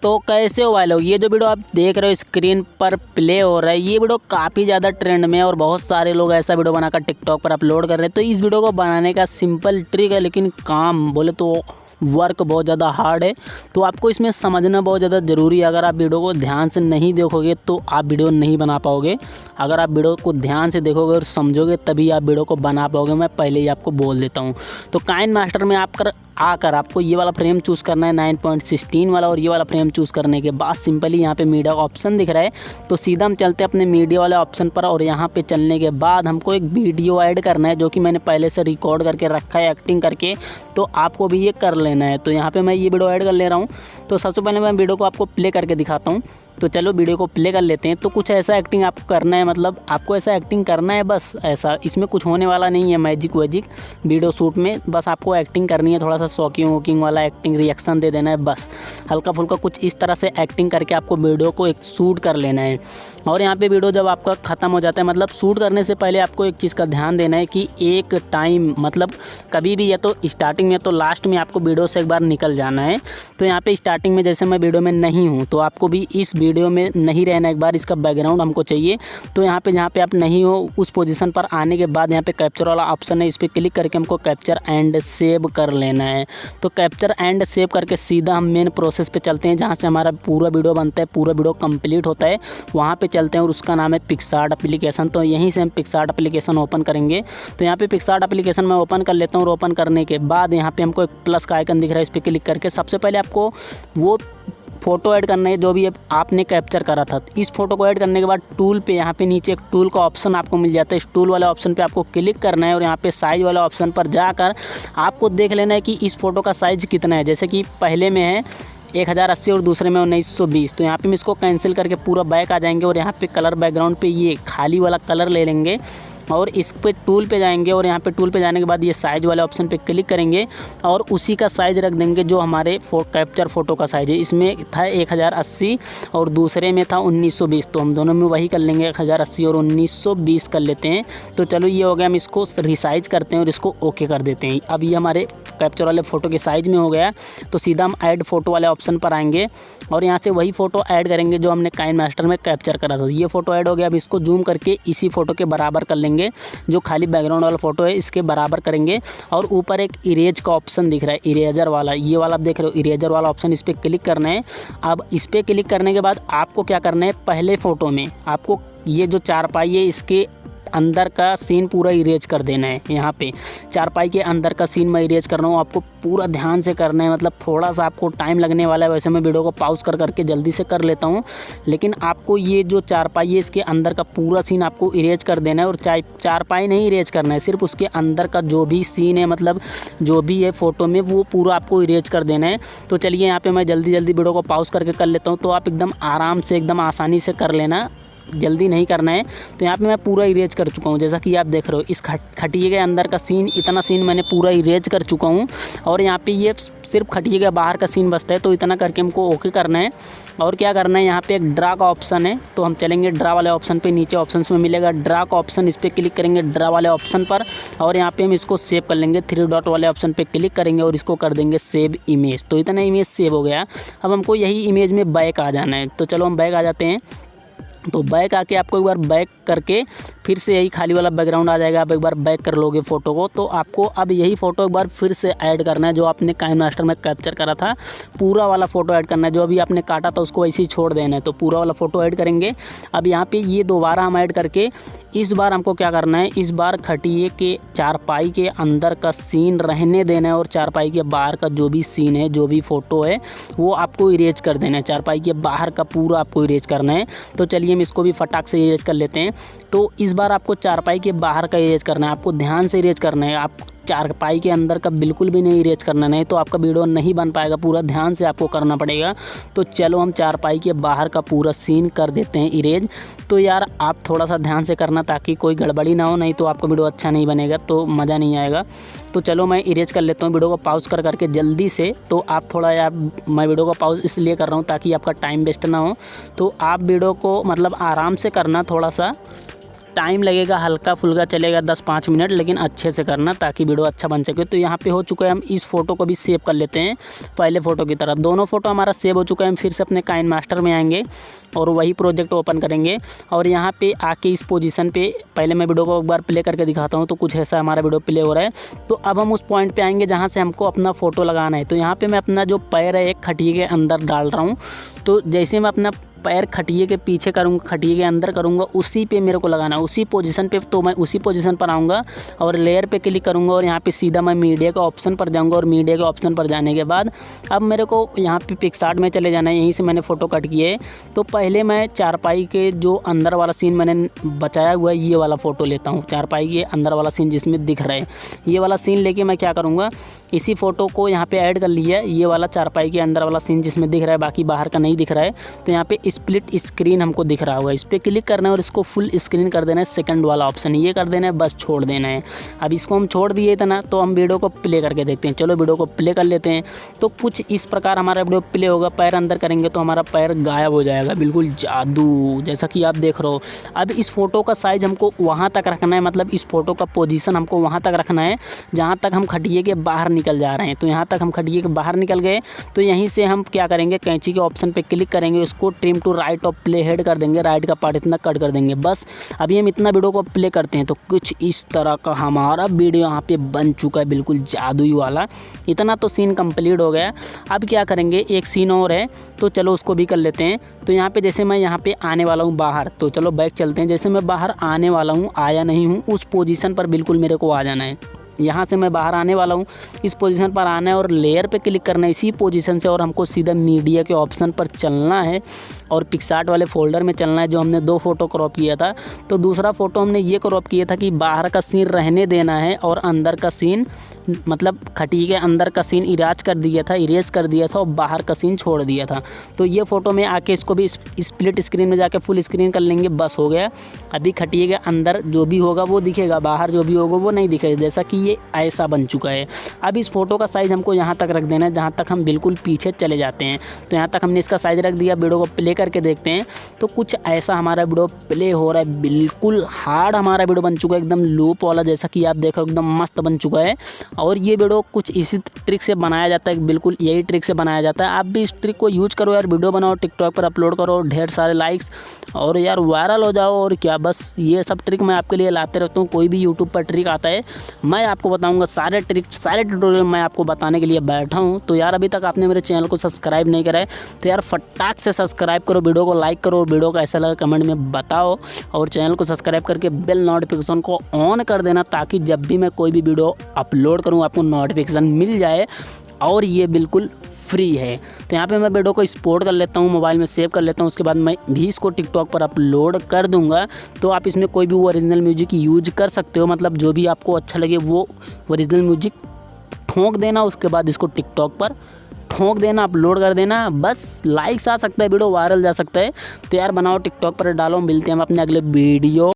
तो कैसे हो भाई लोग, ये जो वीडियो आप देख रहे हो स्क्रीन पर प्ले हो रहा है, ये वीडियो काफ़ी ज़्यादा ट्रेंड में है और बहुत सारे लोग ऐसा वीडियो बनाकर टिकटॉक पर अपलोड कर रहे हैं। तो इस वीडियो को बनाने का सिंपल ट्रिक है, लेकिन काम बोले तो वर्क बहुत ज़्यादा हार्ड है। तो आपको इसमें समझना बहुत ज़्यादा ज़रूरी है। अगर आप वीडियो को ध्यान से नहीं देखोगे तो आप वीडियो नहीं बना पाओगे। अगर आप वीडियो को ध्यान से देखोगे और समझोगे तभी आप वीडियो को बना पाओगे। मैं पहले ही आपको बोल देता हूँ। तो काइन मास्टर में आकर आपको ये वाला फ्रेम चूज़ करना है 9.16 वाला, और ये वाला फ्रेम चूज़ करने के बाद सिंपली यहाँ पे मीडिया का ऑप्शन दिख रहा है, तो सीधा हम चलते हैं अपने मीडिया वाले ऑप्शन पर। और यहाँ पे चलने के बाद हमको एक वीडियो ऐड करना है, जो कि मैंने पहले से रिकॉर्ड करके रखा है एक्टिंग करके, तो आपको भी ये कर लेना है। तो यहाँ पे मैं ये वीडियो ऐड कर ले रहा हूँ। तो सबसे पहले मैं वीडियो को आपको प्ले करके दिखाता हूँ। तो चलो वीडियो को प्ले कर लेते हैं। तो कुछ ऐसा एक्टिंग आपको करना है, मतलब आपको ऐसा एक्टिंग करना है बस ऐसा, इसमें कुछ होने वाला नहीं है मैजिक वैजिक वीडियो शूट में। बस आपको एक्टिंग करनी है, थोड़ा सा शॉकिंग वॉकिंग वाला एक्टिंग रिएक्शन दे देना है, बस हल्का फुल्का कुछ इस तरह से एक्टिंग करके आपको वीडियो को एक शूट कर लेना है। और यहाँ पे वीडियो जब आपका ख़त्म हो जाता है, मतलब शूट करने से पहले आपको एक चीज़ का ध्यान देना है कि एक टाइम मतलब कभी भी या तो स्टार्टिंग में तो लास्ट में आपको वीडियो से एक बार निकल जाना है। तो यहाँ पे स्टार्टिंग में जैसे मैं वीडियो में नहीं हूँ, तो आपको भी इस वीडियो में नहीं रहना, एक बार इसका बैकग्राउंड हमको चाहिए। तो यहाँ पे जहाँ पे आप नहीं हो उस पोजीशन पर आने के बाद यहाँ पे कैप्चर वाला ऑप्शन है, इस पर क्लिक करके हमको कैप्चर एंड सेव कर लेना है। तो कैप्चर एंड सेव करके सीधा हम मेन प्रोसेस पे चलते हैं, जहाँ से हमारा पूरा वीडियो बनता है, पूरा वीडियो कंप्लीट होता है, वहाँ पे चलते हैं। और उसका नाम है पिक्सार्ट एप्लीकेशन। तो यहीं से हम पिक्सार्ट एप्लीकेशन ओपन करेंगे। तो यहाँ पे पिक्सार्ट एप्लीकेशन मैं ओपन कर लेता हूँ। और ओपन करने के बाद यहाँ पे हमको एक प्लस का आइकन दिख रहा है, इस पर क्लिक करके सबसे पहले आपको वो फ़ोटो ऐड करना है जो भी आपने कैप्चर करा था। इस फोटो को ऐड करने के बाद टूल पे यहाँ पे नीचे एक टूल का ऑप्शन आपको मिल जाता है, इस टूल वाले ऑप्शन पे आपको क्लिक करना है। और यहाँ पे साइज़ वाले ऑप्शन पर जाकर आपको देख लेना है कि इस फोटो का साइज़ कितना है। जैसे कि पहले में है 1080 और दूसरे में 1920। तो यहाँ पे हम इसको कैंसिल करके पूरा बैक आ जाएंगे और यहाँ पे कलर बैकग्राउंड पे ये खाली वाला कलर ले लेंगे और इस पे टूल पे जाएंगे। और यहाँ पे टूल पे जाने के बाद ये साइज़ वाले ऑप्शन पे क्लिक करेंगे और उसी का साइज़ रख देंगे जो हमारे कैप्चर फ़ोटो का साइज़ है। इसमें था 1080 और दूसरे में था 1920, तो हम दोनों में वही कर लेंगे, 1080 और 1920 कर लेते हैं। तो चलो ये हो गया, हम इसको रिसाइज करते हैं और इसको ओके कर देते हैं। अब ये हमारे कैप्चर वाले फ़ोटो के साइज़ में हो गया। तो सीधा हम ऐड फ़ोटो वाले ऑप्शन पर आएंगे और यहाँ से वही फ़ोटो ऐड करेंगे जो हमने काइन मास्टर में कैप्चर करा था। ये फ़ोटो ऐड हो गया। अब इसको जूम करके इसी फ़ोटो के बराबर कर लेंगे, जो खाली बैकग्राउंड वाला फ़ोटो है इसके बराबर करेंगे। और ऊपर एक इरेज का ऑप्शन दिख रहा है, इरेजर वाला, ये वाला आप देख रहे हो, इरेजर वाला ऑप्शन, इस पर क्लिक करना है। अब इस पर क्लिक करने के बाद आपको क्या करना है, पहले फ़ोटो में आपको ये जो चारपाई है इसके अंदर का सीन पूरा इरेज कर देना है। यहाँ पे चारपाई के अंदर का सीन मैं इरेज कर रहा हूँ, आपको पूरा ध्यान से करना है। मतलब थोड़ा सा आपको टाइम लगने वाला है, वैसे मैं वीडियो को पॉज करके जल्दी से कर लेता हूँ, लेकिन आपको ये जो चारपाई है इसके अंदर का पूरा सीन आपको इरेज कर देना है। और चारपाई नहीं इरेज करना है, सिर्फ उसके अंदर का जो भी सीन है, मतलब जो भी है फ़ोटो में, वो पूरा आपको इरेज कर देना है। तो चलिए यहाँ पर मैं जल्दी वीडियो को पॉज करके कर लेता हूँ। तो आप एकदम आराम से एकदम आसानी से कर लेना, जल्दी नहीं करना है। तो यहाँ पे मैं पूरा इरेज कर चुका हूँ, जैसा कि आप देख रहे हो इस खटिए के अंदर का सीन, इतना सीन मैंने पूरा इरेज कर चुका हूँ। और यहाँ पे ये सिर्फ खटिए के बाहर का सीन बचता है, तो इतना करके हमको ओके करना है। और क्या करना है, यहाँ पे एक ड्रा का ऑप्शन है, तो हम चलेंगे ड्रा वाले ऑप्शन पे। नीचे ऑप्शंस में मिलेगा ड्रा का ऑप्शन, इस पर क्लिक करेंगे ड्रा वाले ऑप्शन पर। और यहाँ पे हम इसको सेव कर लेंगे, 3 डॉट वाले ऑप्शन पे क्लिक करेंगे और इसको कर देंगे सेव इमेज। तो इतना इमेज सेव हो गया। अब हमको यही इमेज में बैक आ जाना है। तो चलो हम बैक आ जाते हैं। तो बैक आके आपको एक बार बैक करके फिर से यही खाली वाला बैकग्राउंड आ जाएगा। आप एक बार बैक कर लोगे फ़ोटो को, तो आपको अब यही फ़ोटो एक बार फिर से ऐड करना है जो आपने काइन मास्टर में कैप्चर करा था। पूरा वाला फ़ोटो ऐड करना है, जो अभी आपने काटा था उसको वैसे ही छोड़ देना है। तो पूरा वाला फ़ोटो ऐड करेंगे। अब यहाँ पे ये दोबारा हम ऐड करके इस बार हमको क्या करना है, इस बार खटिए के चारपाई के अंदर का सीन रहने देना है और चारपाई के बाहर का जो भी सीन है, जो भी फ़ोटो है, वो आपको इरेज कर देना है। चारपाई के बाहर का पूरा आपको इरेज करना है। तो चलिए हम इसको भी फटाक से इरेज कर लेते हैं। तो इस बार आपको चारपाई के बाहर का इरेज करना है, आपको ध्यान से इरेज करना है। आप चारपाई के अंदर का बिल्कुल भी नहीं इरेज करना, नहीं तो आपका वीडियो नहीं बन पाएगा। पूरा ध्यान से आपको करना पड़ेगा। तो चलो हम चारपाई के बाहर का पूरा सीन कर देते हैं इरेज। तो यार आप थोड़ा सा ध्यान से करना ताकि कोई गड़बड़ी ना हो, नहीं तो आपका वीडियो अच्छा नहीं बनेगा, तो मज़ा नहीं आएगा। तो चलो मैं इरेज कर लेता हूँ वीडियो को पॉज करके जल्दी से। तो आप थोड़ा यार, मैं वीडियो को पॉज इसलिए कर रहा हूँ ताकि आपका टाइम वेस्ट ना हो। तो आप वीडियो को मतलब आराम से करना थोड़ा सा, टाइम लगेगा, हल्का फुल्का चलेगा 10-5 मिनट, लेकिन अच्छे से करना ताकि वीडियो अच्छा बन सके। तो यहाँ पे हो चुका है, हम इस फ़ोटो को भी सेव कर लेते हैं पहले फ़ोटो की तरह। दोनों फ़ोटो हमारा सेव हो चुका है। हम फिर से अपने काइन मास्टर में आएंगे और वही प्रोजेक्ट ओपन करेंगे और यहाँ पे आके इस पोजीशन पे पहले मैं वीडियो को एक बार प्ले करके दिखाता हूँ। तो कुछ ऐसा हमारा वीडियो प्ले हो रहा है। तो अब हम उस पॉइंट पे आएंगे जहाँ से हमको अपना फ़ोटो लगाना है। तो यहाँ पे मैं अपना जो पैर है एक खटिए के अंदर डाल रहा हूँ। तो जैसे मैं अपना पैर खटिए के पीछे करूँगा, खटिए के अंदर करूँगा, उसी पे मेरे को लगाना है, उसी पोजीशन पे। तो मैं उसी पोजीशन पर आऊँगा और लेयर पे क्लिक करूँगा और यहाँ पे सीधा मैं मीडिया के ऑप्शन पर जाऊँगा। और मीडिया के ऑप्शन पर जाने के बाद अब मेरे को यहाँ पे पिक्सार्ट में चले जाना है। यहीं से मैंने फ़ोटो कट किए है। तो पहले मैं चारपाई के जो अंदर वाला सीन मैंने बचाया हुआ है, ये वाला फ़ोटो लेता हूँ। चारपाई के अंदर वाला सीन जिसमें दिख रहा है, ये वाला सीन लेके मैं क्या करूँगा, इसी फ़ोटो को यहाँ पे ऐड कर लिया है। ये वाला चारपाई के अंदर वाला सीन जिसमें दिख रहा है, बाकी बाहर का नहीं दिख रहा है। तो यहाँ पे स्प्लिट स्क्रीन हमको दिख रहा होगा, इस पर क्लिक करना है और इसको फुल स्क्रीन कर देना है। सेकंड वाला ऑप्शन ये कर देना है, बस छोड़ देना है। अब इसको हम छोड़ दिए थे ना, तो हम वीडियो को प्ले करके देखते हैं। चलो वीडियो को प्ले कर लेते हैं। तो कुछ इस प्रकार हमारा वीडियो प्ले होगा। पैर अंदर करेंगे तो हमारा पैर गायब हो जाएगा, बिल्कुल जादू, जैसा कि आप देख रहे हो। अब इस फ़ोटो का साइज़ हमको वहाँ तक रखना है, मतलब इस फ़ोटो का पोजीशन हमको वहाँ तक रखना है जहाँ तक हम खटिए के बाहर निकल जा रहे हैं। तो यहाँ तक हम खटिए के बाहर निकल गए। तो यहीं से हम क्या करेंगे, कैंची के ऑप्शन पे क्लिक करेंगे, उसको ट्रिम टू राइट और प्ले हेड कर देंगे, राइट का पार्ट इतना कट कर देंगे। बस अभी हम इतना वीडियो को प्ले करते हैं। तो कुछ इस तरह का हमारा वीडियो यहाँ पे बन चुका है, बिल्कुल जादुई वाला। इतना तो सीन कंप्लीट हो गया। अब क्या करेंगे, एक सीन और है, तो चलो उसको भी कर लेते हैं। तो यहाँ पे जैसे मैं यहाँ पे आने वाला हूँ बाहर, तो चलो बैक चलते हैं। जैसे मैं बाहर आने वाला हूँ, आया नहीं हूँ, उस पोजीशन पर बिल्कुल मेरे को आ जाना है। यहाँ से मैं बाहर आने वाला हूँ, इस पोजीशन पर आना है और लेयर पे क्लिक करना है इसी पोजीशन से। और हमको सीधा मीडिया के ऑप्शन पर चलना है और पिक्सार्ट वाले फोल्डर में चलना है, जो हमने 2 फ़ोटो क्रॉप किया था। तो दूसरा फ़ोटो हमने ये क्रॉप किया था कि बाहर का सीन रहने देना है और अंदर का सीन, मतलब खटिए के अंदर का सीन इरेज कर दिया था और बाहर का सीन छोड़ दिया था। तो ये फ़ोटो में आके इसको भी स्प्लिट स्क्रीन में जाके फुल स्क्रीन कर लेंगे, बस हो गया। अभी खटिए के अंदर जो भी होगा वो दिखेगा, बाहर जो भी होगा वो नहीं दिखेगा, जैसा कि ये ऐसा बन चुका है। अब इस फ़ोटो का साइज़ हमको यहाँ तक रख देना है जहाँ तक हम बिल्कुल पीछे चले जाते हैं। तो यहाँ तक हमने इसका साइज़ रख दिया। वीडियो को प्ले करके देखते हैं। तो कुछ ऐसा हमारा वीडियो प्ले हो रहा है, बिल्कुल हार्ड हमारा वीडियो बन चुका है, एकदम लूप वाला, जैसा कि आप देखो एकदम मस्त बन चुका है। और ये वीडियो कुछ इसी ट्रिक से बनाया जाता है, बिल्कुल यही ट्रिक से बनाया जाता है। आप भी इस ट्रिक को यूज करो यार, वीडियो बनाओ, टिकटॉक पर अपलोड करो, ढेर सारे लाइक्स और यार वायरल हो जाओ। और क्या, बस ये सब ट्रिक मैं आपके लिए लाते रहता हूँ। कोई भी यूट्यूब पर ट्रिक आता है मैं आपको बताऊँगा, सारे ट्रिक, सारे ट्यूटोरियल मैं आपको बताने के लिए बैठा हूँ। तो यार अभी तक आपने मेरे चैनल को सब्सक्राइब नहीं करा है तो यार फटाक से सब्सक्राइब करो, वीडियो को लाइक करो, वीडियो को ऐसा लगा कमेंट में बताओ और चैनल को सब्सक्राइब करके बेल नोटिफिकेशन को ऑन कर देना, ताकि जब भी मैं कोई भी वीडियो अपलोड करूँ आपको नोटिफिकेशन मिल जाए। और ये बिल्कुल फ्री है। तो यहाँ पे मैं वीडियो को एक्सपोर्ट कर लेता हूँ, मोबाइल में सेव कर लेता हूँ, उसके बाद मैं भी इसको टिकटॉक पर अपलोड कर दूँगा। तो आप इसमें कोई भी ओरिजिनल म्यूजिक यूज कर सकते हो, मतलब जो भी आपको अच्छा लगे वो ओरिजिनल म्यूजिक ठोंक देना, उसके बाद इसको टिकटॉक पर ठोंक देना, अपलोड कर देना, बस लाइक्स आ सकता है, वीडियो वायरल जा सकता है। तो यार बनाओ, टिकटॉक पर डालो, मिलते हैं हम अपने अगले वीडियो।